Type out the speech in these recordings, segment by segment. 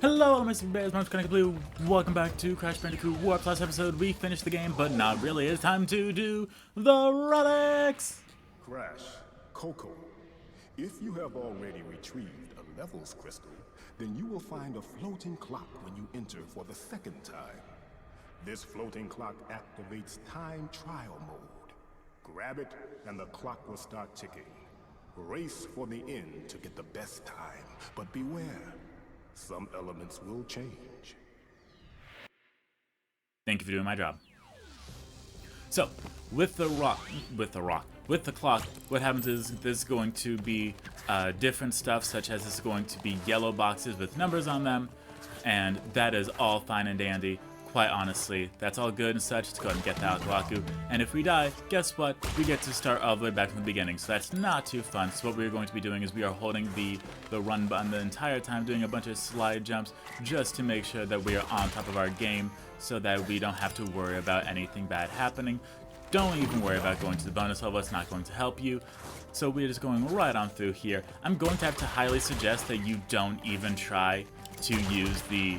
Hello, all my super bears, my name's Chronically Blue. Welcome back to Crash Bandicoot Warp. Last episode, we finished the game, but not really. It's time to do the relics! Crash, Coco, if you have already retrieved a levels crystal, then you will find a floating clock when you enter for the second time. This floating clock activates time trial mode. Grab it, and the clock will start ticking. Race for the end to get the best time, but beware. Some elements will change. Thank you for doing my job. So, with the clock, what happens is there's going to be different stuff, such as this is going to be yellow boxes with numbers on them, and that is all fine and dandy. Quite honestly, that's all good and such. Let's go ahead and get the Aku, and if we die, guess what? We get to start all the way back from the beginning, so that's not too fun. So what we're going to be doing is we are holding the run button the entire time, doing a bunch of slide jumps, just to make sure that we are on top of our game, so that we don't have to worry about anything bad happening. Don't even worry about going to the bonus level, it's not going to help you. So we're just going right on through here. I'm going to have to highly suggest that you don't even try to use the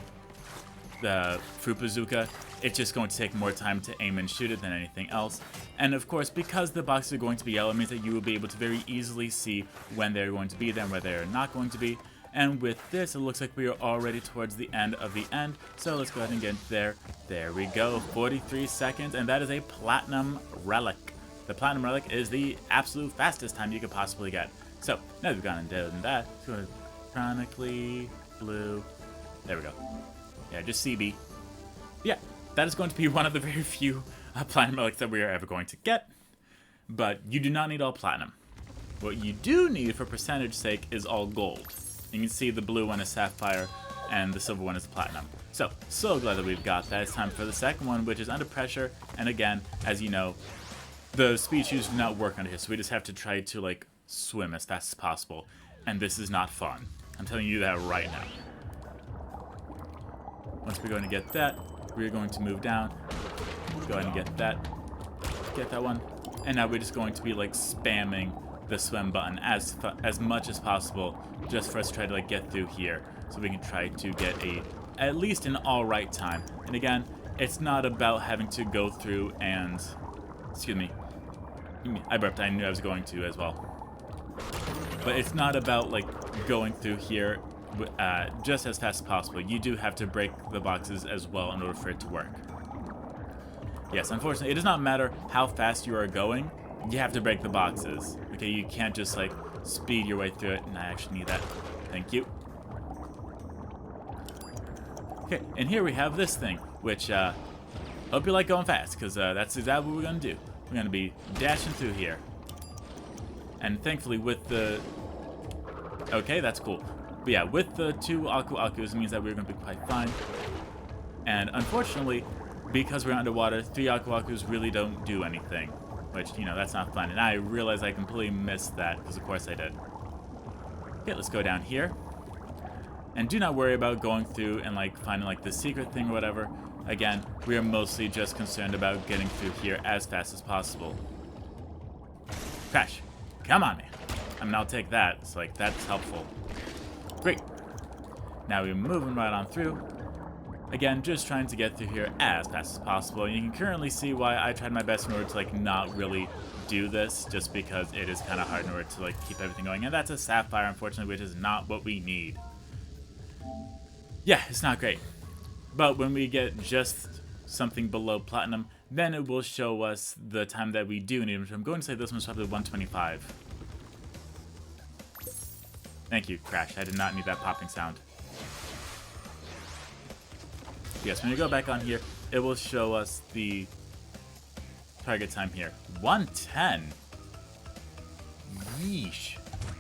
Fruit Bazooka. It's just going to take more time to aim and shoot it than anything else. And of course, because the boxes are going to be yellow, it means that you will be able to very easily see when they're going to be there and where they're not going to be. And with this, it looks like we are already towards the end of the end. So let's go ahead and get there. There we go, 43 seconds, and that is a platinum relic. The platinum relic is the absolute fastest time you could possibly get. So now that we've gone and done that, let's go to Chronically Blue. There we go. Yeah, just CB. Yeah, that is going to be one of the very few platinum relics that we are ever going to get. But you do not need all platinum. What you do need for percentage sake is all gold. You can see the blue one is sapphire and the silver one is platinum. So glad that we've got that. It's time for the second one, which is under pressure. And again, as you know, the speed shoes do not work under here, so we just have to try to like swim as fast as possible. And this is not fun. I'm telling you that right now. Once we're going to get that, we're going to move down. Go ahead and get that one. And now we're just going to be like spamming the swim button as much as possible, just for us to try to like get through here, so we can try to get at least an all right time. And again, it's not about having to go through and, excuse me, I burped. I knew I was going to as well. But it's not about like going through here just as fast as possible. You do have to break the boxes as well in order for it to work. Yes, unfortunately, it does not matter how fast you are going. You have to break the boxes. Okay, you can't just like speed your way through it. And I actually need that. Thank you. Okay, and here we have this thing, which hope you like going fast, because that's exactly what we're gonna do. We're gonna be dashing through here. And thankfully with the... Okay, that's cool. But yeah, with the two Akus, it means that we're going to be quite fine. And unfortunately, because we're underwater, 3 Akus really don't do anything. Which, you know, that's not fun. And I realize I completely missed that, because of course I did. Okay, let's go down here. And do not worry about going through and like finding like the secret thing or whatever. Again, we are mostly just concerned about getting through here as fast as possible. Crash. Come on, man. I mean, I'll take that. It's like, that's helpful. Great. Now we're moving right on through. Again, just trying to get through here as fast as possible. And you can currently see why I tried my best in order to like not really do this, just because it is kind of hard in order to like keep everything going. And that's a sapphire, unfortunately, which is not what we need. Yeah, it's not great. But when we get just something below platinum, then it will show us the time that we do need. I'm going to say this one's probably 125. Thank you, Crash. I did not need that popping sound. Yes, when you go back on here, it will show us the target time here. 110! Yeesh.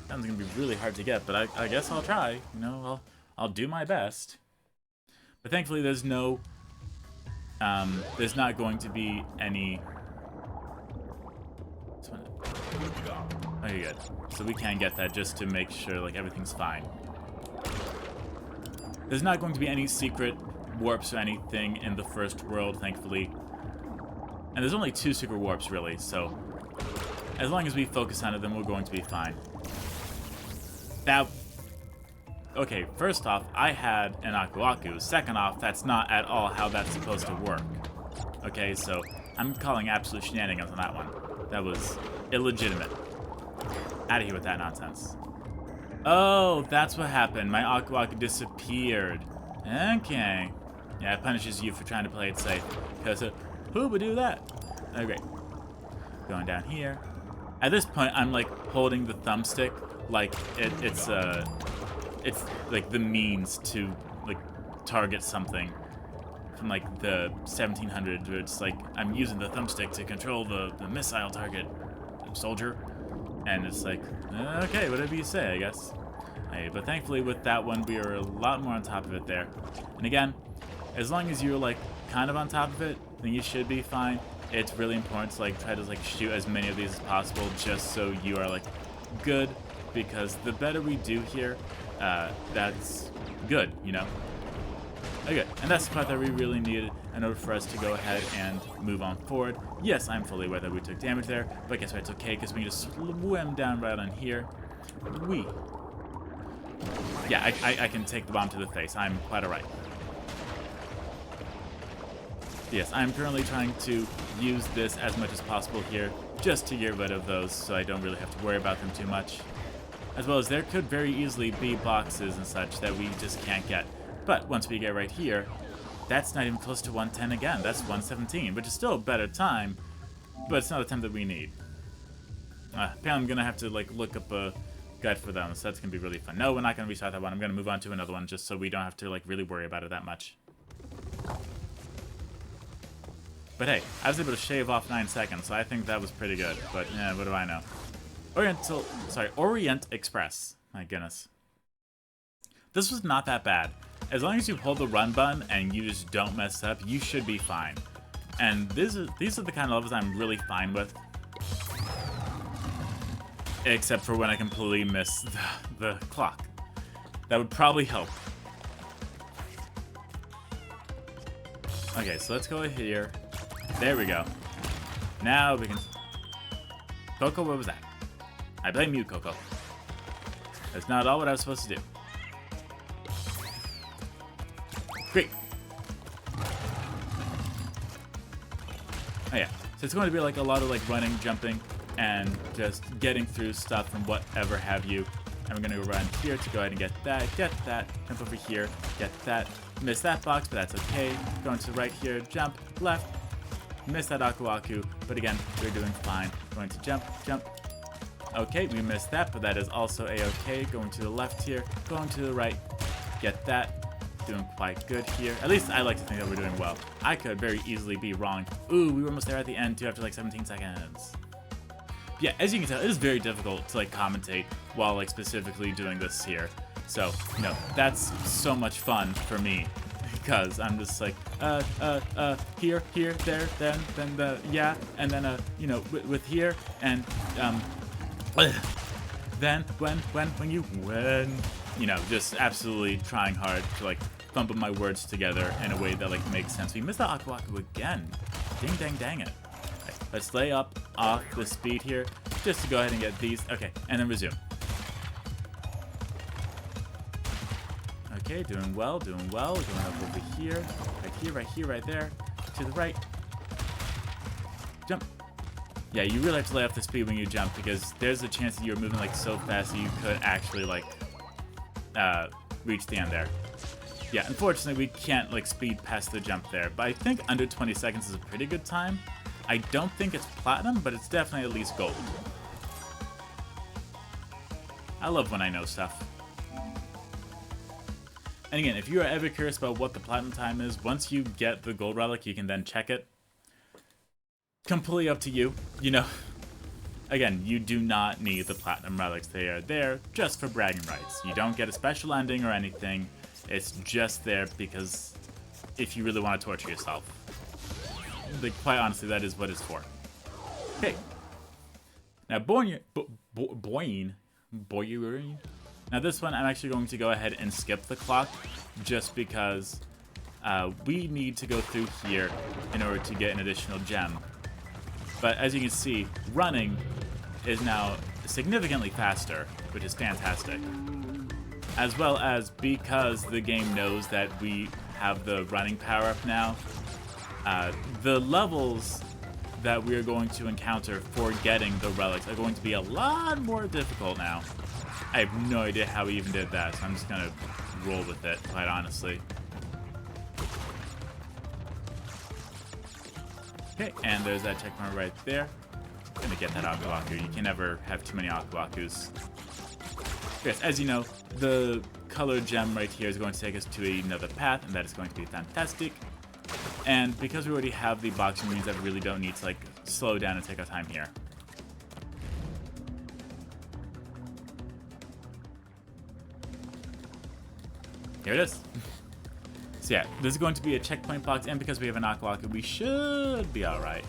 Sounds gonna be really hard to get, but I guess I'll try. You know, I'll do my best. But thankfully, there's no... there's not going to be any... Okay, good. So we can get that just to make sure like everything's fine. There's not going to be any secret warps or anything in the first world, thankfully. And there's only 2 secret warps, really, so as long as we focus on it, then we're going to be fine. That okay, first off, I had an Aku Aku. Second off, that's not at all how that's supposed to work. Okay, so I'm calling absolute shenanigans on that one. That was illegitimate. Out of here with that nonsense. Oh, that's what happened. My Aku Aku disappeared. Okay. Yeah, it punishes you for trying to play it safe. Because who would do that? Oh, great. Going down here. At this point, I'm like holding the thumbstick like it's like the means to like target something from like the 1700s, where it's like I'm using the thumbstick to control the missile target soldier, and it's like okay, whatever you say, I guess. Hey, but thankfully with that one we are a lot more on top of it there. And again, as long as you're like kind of on top of it, then you should be fine. It's really important to like try to like shoot as many of these as possible, just so you are like good, because the better we do here, that's good, you know. Okay, and that's the part that we really needed in order for us to go ahead and move on forward. Yes, I'm fully aware that we took damage there, but guess what? It's okay, because we can just swim down right on here. Yeah, I can take the bomb to the face. I'm quite alright. Yes, I'm currently trying to use this as much as possible here, just to get rid of those, so I don't really have to worry about them too much. As well as there could very easily be boxes and such that we just can't get. But once we get right here, that's not even close to 110 again. That's 117, which is still a better time, but it's not a time that we need. Apparently I'm going to have to like look up a guide for them, so that's going to be really fun. No, we're not going to restart that one. I'm going to move on to another one just so we don't have to like really worry about it that much. But hey, I was able to shave off 9 seconds, so I think that was pretty good. But yeah, what do I know? Orient Express. My goodness. This was not that bad. As long as you hold the run button and you just don't mess up, you should be fine. And these are the kind of levels I'm really fine with. Except for when I completely miss the clock. That would probably help. Okay, so let's go here. There we go. Now we can... Coco, what was that? I blame you, Coco. That's not all what I was supposed to do. Great. Oh yeah, so it's going to be like a lot of like running, jumping, and just getting through stuff and whatever have you. And we're going to go around here to go ahead and get that, jump over here, get that. Miss that box, but that's okay. Going to the right here, jump, left. Miss that Aku Aku, but again, we're doing fine. Going to jump, jump. Okay, we missed that, but that is also a-okay. Going to the left here, going to the right, get that. Doing quite good here. At least I like to think that we're doing well. I could very easily be wrong. Ooh, we were almost there at the end too after like 17 seconds. Yeah, as you can tell, it is very difficult to like commentate while like specifically doing this here. So, you know, that's so much fun for me. Because I'm just like, here, there, then, yeah, and then, you know, with here, and, then, when, you know, just absolutely trying hard to, like, bump my words together in a way that, like, makes sense. We missed the Aku Aku again. Dang it. Okay, let's lay up off the speed here, just to go ahead and get these. Okay, and then resume. Okay, doing well. Going up over here. Right there. To the right. Jump. Yeah, you really have to lay off the speed when you jump, because there's a chance that you're moving like so fast that you could actually like reach the end there. Yeah, unfortunately we can't like speed past the jump there, but I think under 20 seconds is a pretty good time. I don't think it's platinum, but it's definitely at least gold. I love when I know stuff. And again, if you are ever curious about what the platinum time is, once you get the gold relic, you can then check it. Completely up to you, you know. Again, you do not need the platinum relics. They are there just for bragging rights. You don't get a special ending or anything. It's just there because if you really want to torture yourself. Like, quite honestly, that is what it's for. Okay. Now, Boyne. Now this one, I'm actually going to go ahead and skip the clock, just because we need to go through here in order to get an additional gem. But as you can see, running is now significantly faster, which is fantastic. as well as because the game knows that we have the running power up now, the levels that we are going to encounter for getting the relics are going to be a lot more difficult now. I have no idea how we even did that, so I'm just gonna roll with it, quite honestly. Okay, and there's that checkpoint right there. Gonna get that Aku. You can never have too many Aku's. Yes, as you know, the colored gem right here is going to take us to another path, and that is going to be fantastic. And because we already have the box, it means that we really don't need to like slow down and take our time here. Here it is. So yeah, this is going to be a checkpoint box, and because we have an Aku, we should be alright.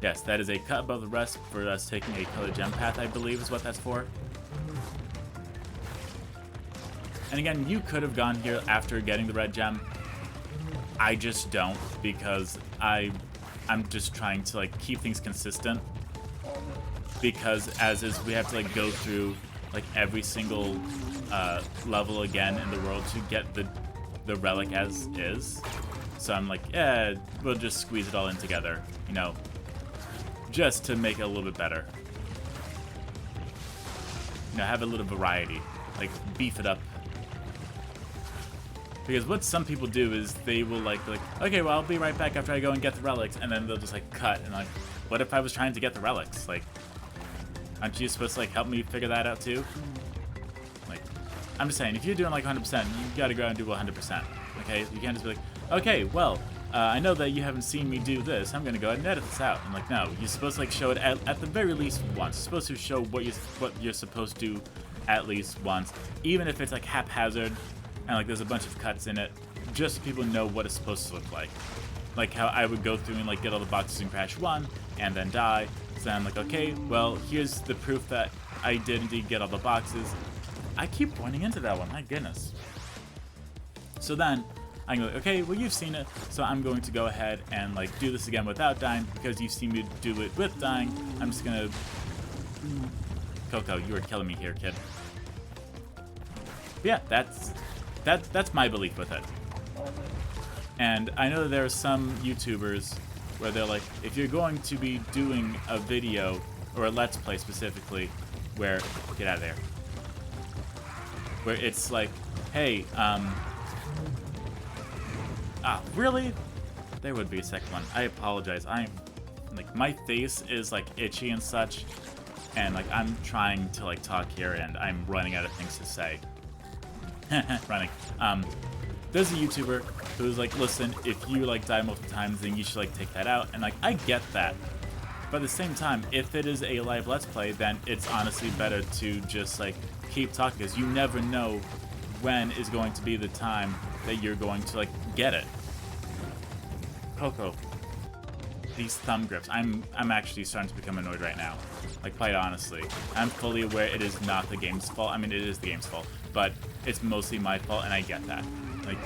Yes, that is a cut above the rest for us taking a colored gem path, I believe is what that's for. And again, you could have gone here after getting the red gem. I just don't, because I'm just trying to like keep things consistent. Because as is, we have to like go through like every single level again in the world to get the relic as is. So I'm like, yeah, we'll just squeeze it all in together, you know, just to make it a little bit better. You know, have a little variety, like beef it up. Because what some people do is they will like, okay, well, I'll be right back after I go and get the relics, and then they'll just like cut and like, what if I was trying to get the relics? Like, aren't you supposed to like help me figure that out too? Like, I'm just saying, if you're doing like 100%, you gotta go and do 100%. Okay, you can't just be like, okay, well, I know that you haven't seen me do this. I'm gonna go ahead and edit this out. I'm like, no, you're supposed to like show it at the very least once. You're supposed to show what you're supposed to at least once, even if it's like haphazard. And like there's a bunch of cuts in it, just so people know what it's supposed to look like. Like how I would go through and like get all the boxes in Crash 1 and then die. So I'm like, okay, well, here's the proof that I did indeed get all the boxes. I keep running into that one, my goodness. So then I'm like, okay, well, you've seen it, so I'm going to go ahead and like do this again without dying, because you've seen me do it with dying. I'm just gonna... Coco, you are killing me here, kid. But yeah, that's my belief with it. And I know that there are some YouTubers where they're like, if you're going to be doing a video, or a Let's Play specifically, where, get out of there, where it's like, hey, really? There would be a second one. I apologize. I'm, like, my face is, like, itchy and such, and, like, I'm trying to, like, talk here, and I'm running out of things to say. Running. There's a YouTuber who's like, listen, if you like die multiple times, then you should like take that out. And like, I get that. But at the same time, if it is a live Let's Play, then it's honestly better to just like keep talking, because you never know when is going to be the time that you're going to like get it. Coco, these thumb grips, I'm actually starting to become annoyed right now. Like, quite honestly, I'm fully aware it is not the game's fault. I mean, it is the game's fault, but it's mostly my fault, and I get that. Like,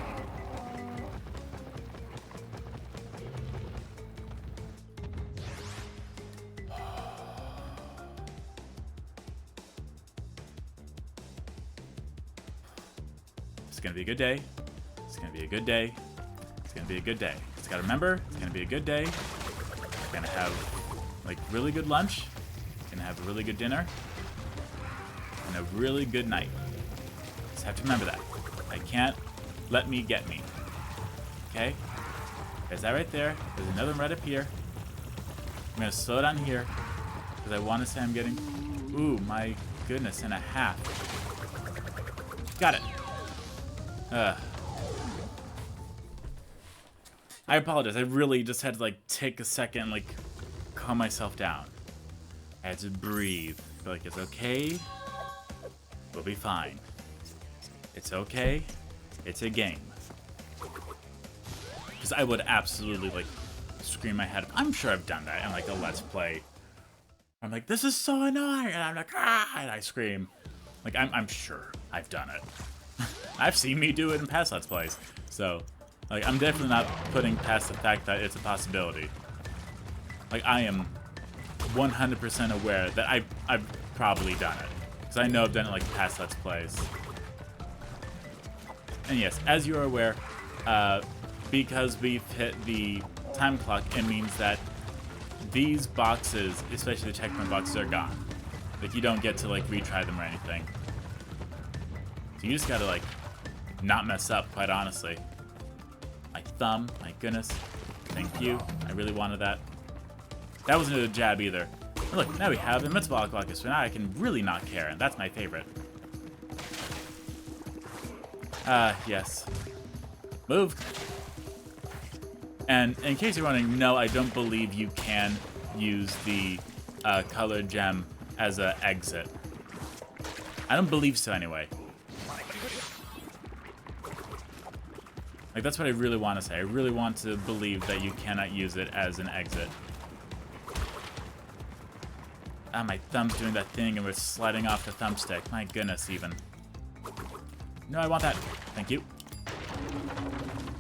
it's gonna be a good day. It's gonna be a good day. It's gonna be a good day. Just gotta remember, it's gonna be a good day. We're gonna have like really good lunch. Gonna have a really good dinner. And a really good night. Just have to remember that. I can't let me get me. Okay? There's that right there. There's another one right up here. I'm gonna slow down here, because I want to say I'm getting... Ooh, my goodness, and a half. Got it. I apologize. I really just had to like take a second and like calm myself down. I had to breathe. Feel like it's okay. We'll be fine. It's okay. It's a game. Because I would absolutely like scream my head up. I'm sure I've done that in like a Let's Play. I'm like, this is so annoying, and I'm like, ah, and I scream. Like, I'm sure I've done it. I've seen me do it in past Let's Plays. So, like, I'm definitely not putting past the fact that it's a possibility. Like, I am 100% aware that I've probably done it. Because I know I've done it like past Let's Plays. And yes, as you are aware, because we've hit the time clock, it means that these boxes, especially the checkpoint boxes, are gone. Like, you don't get to, like, retry them or anything. So you just gotta, like, not mess up, quite honestly. My thumb, my goodness. Thank you. I really wanted that. That wasn't a jab either. And look, now we have invincible Aqua, so now I can really not care, and that's my favorite. Yes. Move. And in case you're wondering, no, I don't believe you can use the colored gem as an exit. I don't believe so anyway. Like, that's what I really want to say. I really want to believe that you cannot use it as an exit. Ah, my thumb's doing that thing and we're sliding off the thumbstick. My goodness, even. No, I want that. Thank you.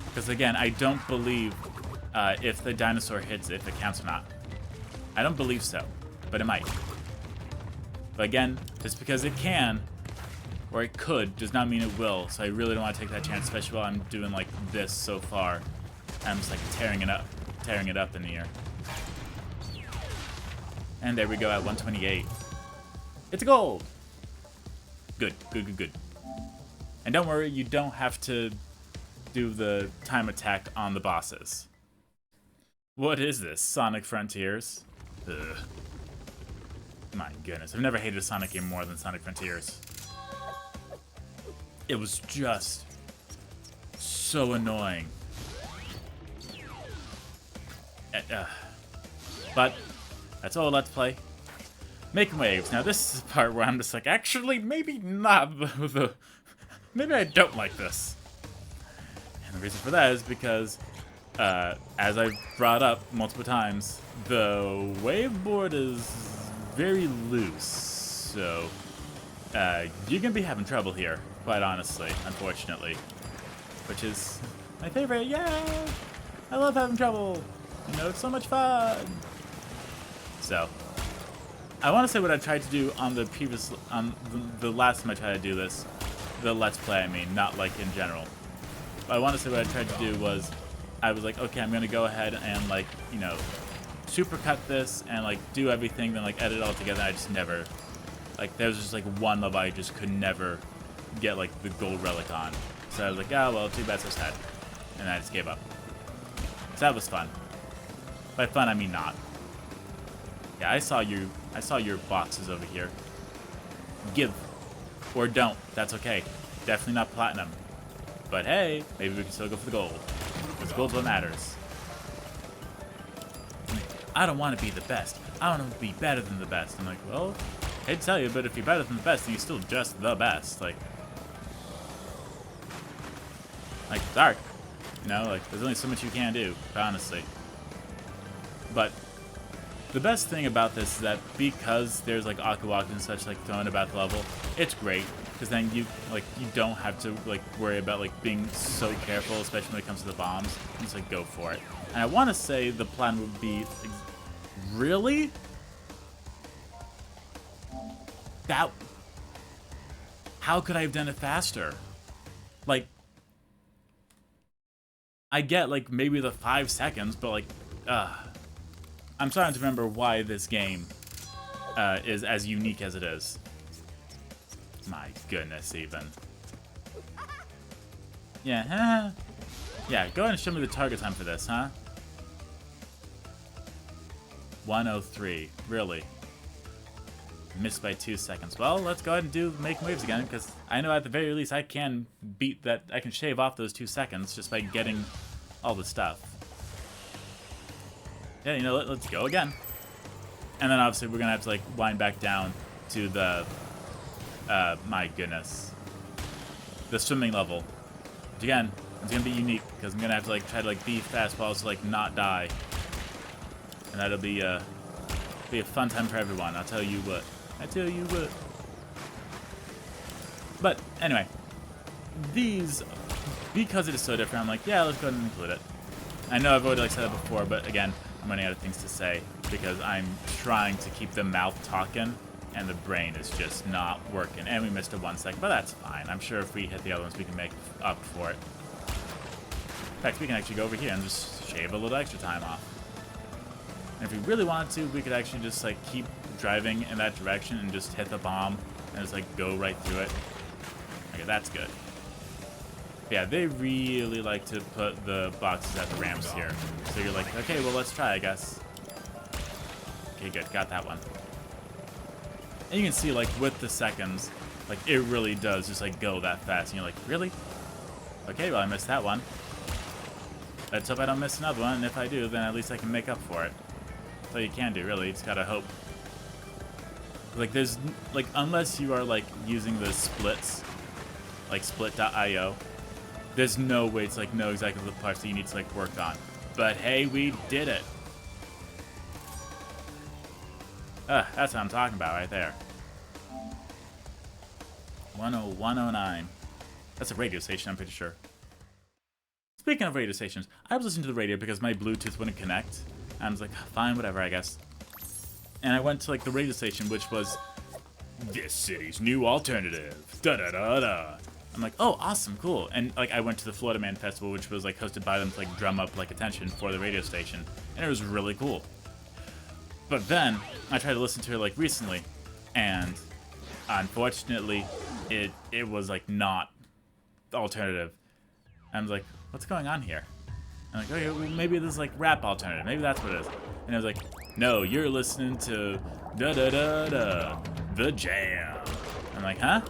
Because again, I don't believe if the dinosaur hits if it counts or not. I don't believe so, but it might. But again, just because it can, or it could, does not mean it will. So I really don't want to take that chance, especially while I'm doing like this so far. I'm just like tearing it up in the air. And there we go at 128. It's a gold! Good, good, good, good. And don't worry, you don't have to do the time attack on the bosses. What is this? Sonic Frontiers? Ugh. My goodness, I've never hated a Sonic game more than Sonic Frontiers. It was just so annoying. But that's all Let's Play. Making waves. Now this is the part where I'm just like, actually, maybe not maybe I don't like this. And the reason for that is because, as I've brought up multiple times, the waveboard is very loose. So, you're gonna be having trouble here, quite honestly, unfortunately. Which is my favorite. Yeah! I love having trouble. You know, it's so much fun. So, I want to say what I tried to do on the previous, on the last time I tried to do this, the Let's Play, I mean, not like in general. But I want to say what I tried to do was, I was like, okay, I'm going to go ahead and like, you know, supercut this and like do everything, then like edit it all together. And I just never, like, there was just like one level I just could never get like the gold relic on. So I was like, oh, well, too bad, so sad. And I just gave up. So that was fun. By fun, I mean not. Yeah, I saw your boxes over here. Give. Or don't. That's okay. Definitely not platinum. But hey, maybe we can still go for the gold. Because gold's what matters. I don't want to be the best. I want to be better than the best. I'm like, well, I hate to tell you, but if you're better than the best, then you're still just the best. Like dark. You know, like, there's only so much you can do, honestly. But the best thing about this is that because there's like Aqua and such like thrown about the level, it's great because then you don't have to like worry about like being so careful, especially when it comes to the bombs. You just like go for it. And I want to say the plan would be really that. How could I have done it faster? Like, I get like maybe the 5 seconds, but like, I'm starting to remember why this game is as unique as it is. My goodness, even. Yeah, yeah, go ahead and show me the target time for this, huh? 1:03, really? Missed by 2 seconds. Well, let's go ahead and do Making Waves again, because I know at the very least I can beat that, I can shave off those 2 seconds just by getting all the stuff. Yeah, you know, let's go again. And then obviously we're gonna have to like wind back down to the, my goodness, the swimming level. Which again, it's gonna be unique because I'm gonna have to like try to like be fast while also like not die. And that'll be a fun time for everyone. I'll tell you what. I tell you what. But anyway, these, because it is so different, I'm like, yeah, let's go ahead and include it. I know I've already like said that before, but again, I'm running out of things to say because I'm trying to keep the mouth talking and the brain is just not working. And we missed it 1 second, but that's fine. I'm sure if we hit the other ones, we can make up for it. In fact, we can actually go over here and just shave a little extra time off. And if we really wanted to, we could actually just like keep driving in that direction and just hit the bomb and just like go right through it. Okay, that's good. Yeah, they really like to put the boxes at the ramps here. So you're like, okay, well, let's try, I guess. Okay, good. Got that one. And you can see, like, with the seconds, like, it really does just, like, go that fast. And you're like, really? Okay, well, I missed that one. Let's hope I don't miss another one. And if I do, then at least I can make up for it. That's all you can do, really. You just gotta hope. Like, there's, like, unless you are, like, using the splits, like split.io, there's no way to, like, know exactly the parts that you need to, like, work on. But, hey, we did it. That's what I'm talking about right there. 10109. That's a radio station, I'm pretty sure. Speaking of radio stations, I was listening to the radio because my Bluetooth wouldn't connect. I was like, fine, whatever, I guess. And I went to, like, the radio station, which was this city's new alternative. Da-da-da-da. I'm like, oh, awesome, cool. And, like, I went to the Florida Man Festival, which was, like, hosted by them to, like, drum up, like, attention for the radio station. And it was really cool. But then, I tried to listen to it, like, recently, and unfortunately, it was, like, not alternative. I was like, what's going on here? I'm like, okay, well, maybe this is, like, rap alternative. Maybe that's what it is. And I was like, no, you're listening to da-da-da-da, The Jam. I'm like, huh?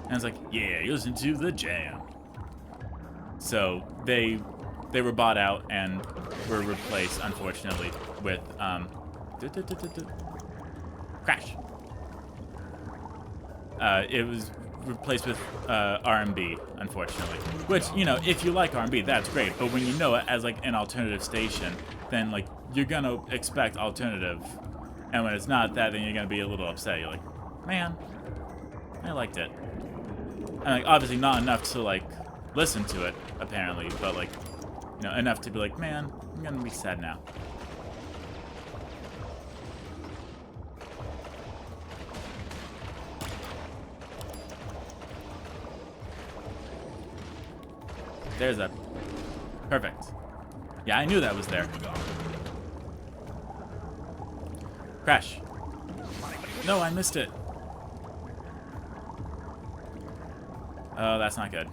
And I was like, yeah, you're listening to The Jam. So, they were bought out and were replaced, unfortunately, with, crash. It was replaced with R&B, unfortunately. Which, you know, if you like R&B, that's great. But when you know it as like an alternative station, then like you're gonna expect alternative. And when it's not that, then you're gonna be a little upset. You're like, man, I liked it. And like obviously not enough to like listen to it, apparently, but like, you know, enough to be like, man, I'm gonna be sad now. There's that. Perfect. Yeah, I knew that was there. Crash. No, I missed it. Oh, that's not good.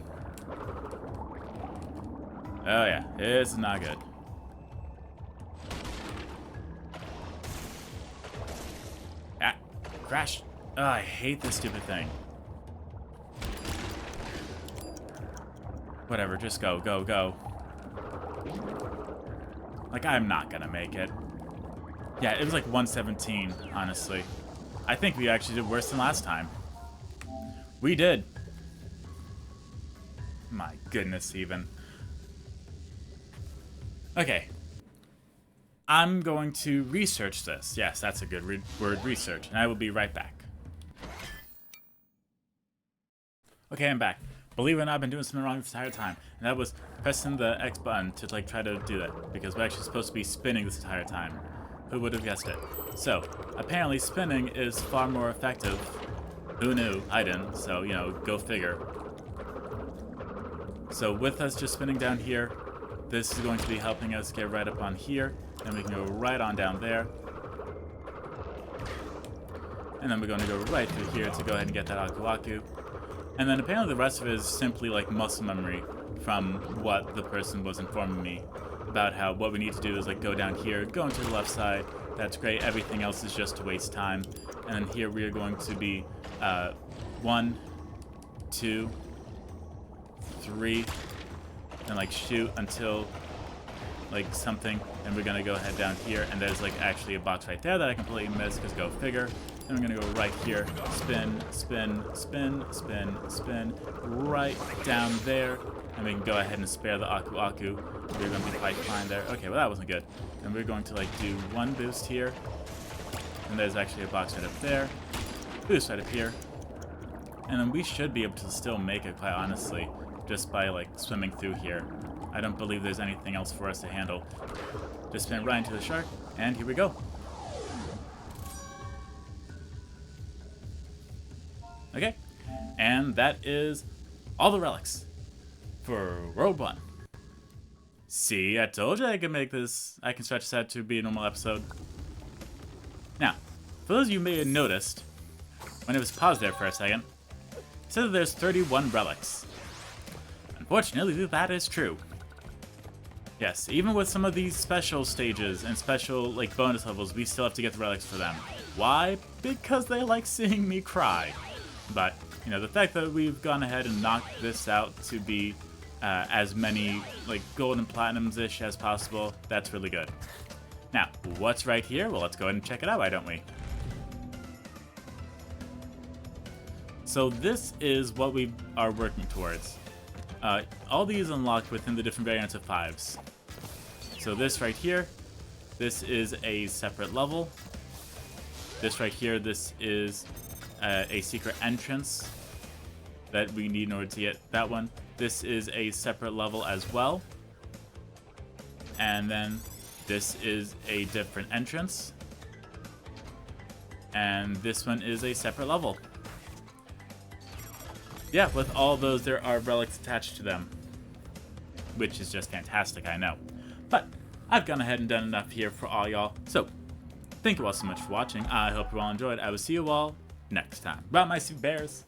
Oh, yeah. This is not good. Ah, crash. Oh, I hate this stupid thing. Whatever, just go, go, go. Like, I'm not gonna make it. Yeah, it was like 117, honestly. I think we actually did worse than last time. We did. My goodness, even. Okay. I'm going to research this. Yes, that's a good word, research. And I will be right back. Okay, I'm back. Believe it or not, I've been doing something wrong this entire time. And that was pressing the X button to like try to do that. Because we're actually supposed to be spinning this entire time. Who would have guessed it? So, apparently spinning is far more effective. Who knew? I didn't. So, you know, go figure. So with us just spinning down here, this is going to be helping us get right up on here. And we can go right on down there. And then we're going to go right through here to go ahead and get that Aku Aku. And then apparently the rest of it is simply like muscle memory from what the person was informing me about how what we need to do is like go down here, go into the left side. That's great. Everything else is just to waste time. And then here we are going to be 1, 2, 3, and like shoot until like something. And we're gonna go ahead down here, and there's like actually a box right there that I completely missed because go figure. Then we're gonna go right here, spin, spin, spin, spin, spin, right down there, and we can go ahead and spare the Aku Aku. We're gonna be quite fine there. Okay, well that wasn't good. And we're going to like do one boost here, and there's actually a box right up there, boost right up here, and then we should be able to still make it quite honestly, just by like swimming through here. I don't believe there's anything else for us to handle. Just spin right into the shark, and here we go. Okay, and that is all the relics for World 1. See, I told you I can make this, I can stretch this out to be a normal episode. Now, for those of you who may have noticed, when it was paused there for a second, it said that there's 31 relics. Unfortunately, that is true. Yes, even with some of these special stages and special, like, bonus levels, we still have to get the relics for them. Why? Because they like seeing me cry. But, you know, the fact that we've gone ahead and knocked this out to be as many, like, gold and platinums-ish as possible, that's really good. Now, what's right here? Well, let's go ahead and check it out, why don't we? So this is what we are working towards. All these unlocked within the different variants of 5s. So this right here, this is a separate level. This right here, this is a secret entrance that we need in order to get that one. This is a separate level as well. And then this is a different entrance. And this one is a separate level. Yeah, with all those, there are relics attached to them. Which is just fantastic, I know. But I've gone ahead and done enough here for all y'all. So, thank you all so much for watching. I hope you all enjoyed. I will see you all next time. Bye, my sweet bears.